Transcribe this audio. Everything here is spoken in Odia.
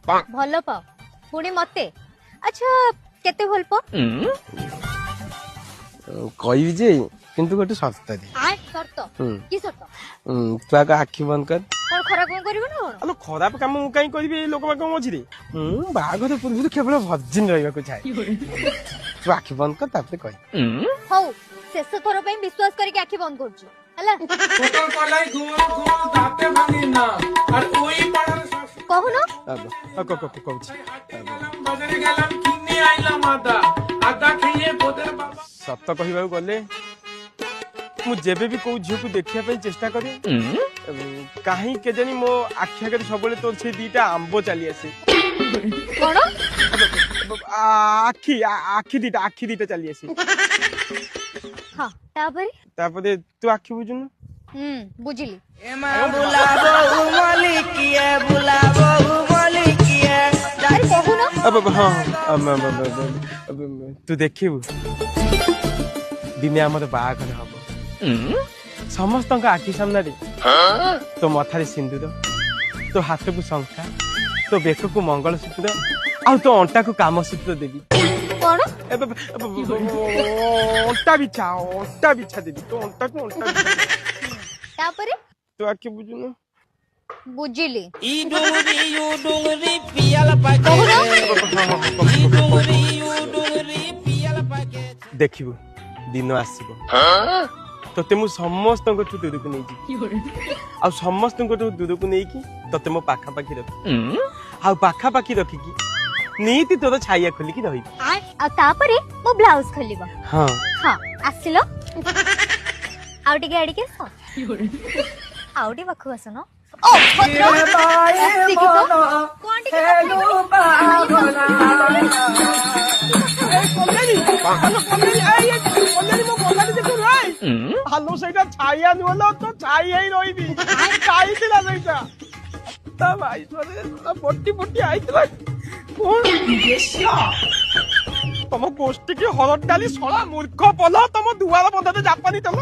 ଭଲ ପାଅ ପୁଣି ମତେ ଆଚ୍ଛା କେତେ ଭଲ ପାଅ କହିବି ଯେ କିନ୍ତୁ ଗୋଟେ ସର୍ତ୍ତରେ ସର୍ତ୍ତ ହୁଁ। କି ସର୍ତ୍ତ ତୁ ଆଗ ଆଖି ବନ୍ଦ କର। କଣ ଖରାପ କଣ କରିବ ନା କଣ ଆଲୋ ଖରାପ କାମ ମୁଁ କାହିଁ କରିବି ଏଇ ଲୋକମାନଙ୍କ ମଝିରେ। ମୁଁ ବାହାଘର ପୂର୍ବରୁ କେବଳ ଭର୍ଜିନ ରହିବାକୁ ଚାହେଁ। ତୁ ଆଖି ବନ୍ଦ କର ତାପରେ କହିବି। ହଉ ଶେଷ ଥର ପାଇଁ ବିଶ୍ୱାସ କରିକି ଆଖି ବନ୍ଦ କରୁଛୁ ହେଲା କହୁନ କହୁଛି ସତ କହିବାକୁ ଗଲେ ମୁଁ ଯେବେ ବି କୋଉ ଝିଅକୁ ଦେଖିବା ପାଇଁ ଚେଷ୍ଟା କରେ କାହିଁ କେଜାଣି ମୋ ଆଖି ଆଗରେ ସବୁବେଳେ ତୋର ସେଇ ଦିଟା ଆମ୍ବ ଚାଲି ଆସେ। କଣ ଆଖି ଦିଟା ଚାଲି ଆସେ। ହଁ ତାପରେ ତାପରେ ତୁ ଆଖି ବୁଝୁନୁ। ବୁଝିଲି ଆରେ କହୁନ ତୁ ଦେଖିବୁ ଦିନେ ଆମର ବାହାଘର ହବ ସମସ୍ତଙ୍କ ଆଖି ସାମ୍ନାରେ ତୋ ମଥାରେ ସିନ୍ଦୁର ତୋ ହାତକୁ ଶଙ୍ଖା ତୋ ବେକକୁ ମଙ୍ଗଳସୂତ୍ର ଆଉ ତୋ ଅଣ୍ଟାକୁ କାମସୂତ୍ର ଦେବି। କଣ ଅଣ୍ଟା ବିଛା ଦେବି ତୋ ଅଣ୍ଟାକୁ ଅଣ୍ଟା ବିଛା। ତାପରେ ତୁ ଆଖି ବୁଝୁନୁ। ବୁଝିଲି ଦେଖିବୁ ଦିନ ଆସିବ ତତେ ମୁଁ ସମସ୍ତଙ୍କଠୁ ଦୂରକୁ ନେଇଯିବି ଆଉ ସମସ୍ତଙ୍କଠୁ ଦୂରକୁ ନେଇକି ତତେ ମୋ ପାଖାପାଖି ରଖିବି ଆଉ ପାଖାପାଖି ରଖିକି ନିତି ତୋର ଛାଇଆ ଖୋଲିକି ରହିବି। ଆଉ ତାପରେ ମୋ ବ୍ଲାଉଜ ଖୋଲିବ ହଁ ହଁ ଆସିଲ ଆଉ ଟିକେ ଆଡିକି ଆସ ଆଉ ଟିକେ ପାଖକୁ ଆସୁନ ହାଲୋ ସେଇଟା ଛାଇଆ ନୁହଁ ତ ଛାଇ ହେଇ ରହିବି ଛାଇଥିଲା ସେଇଟା ତା ଭାଇ ପଟି ଆଇଥିଲା ତମ ଗୋଷ୍ଠୀ କି ହରଡ଼ ଡାଲି ଶଳା ମୂର୍ଖ ପଲ ତମ ଦୁଆର ବନ୍ଧରେ ଜାପାନି ତମ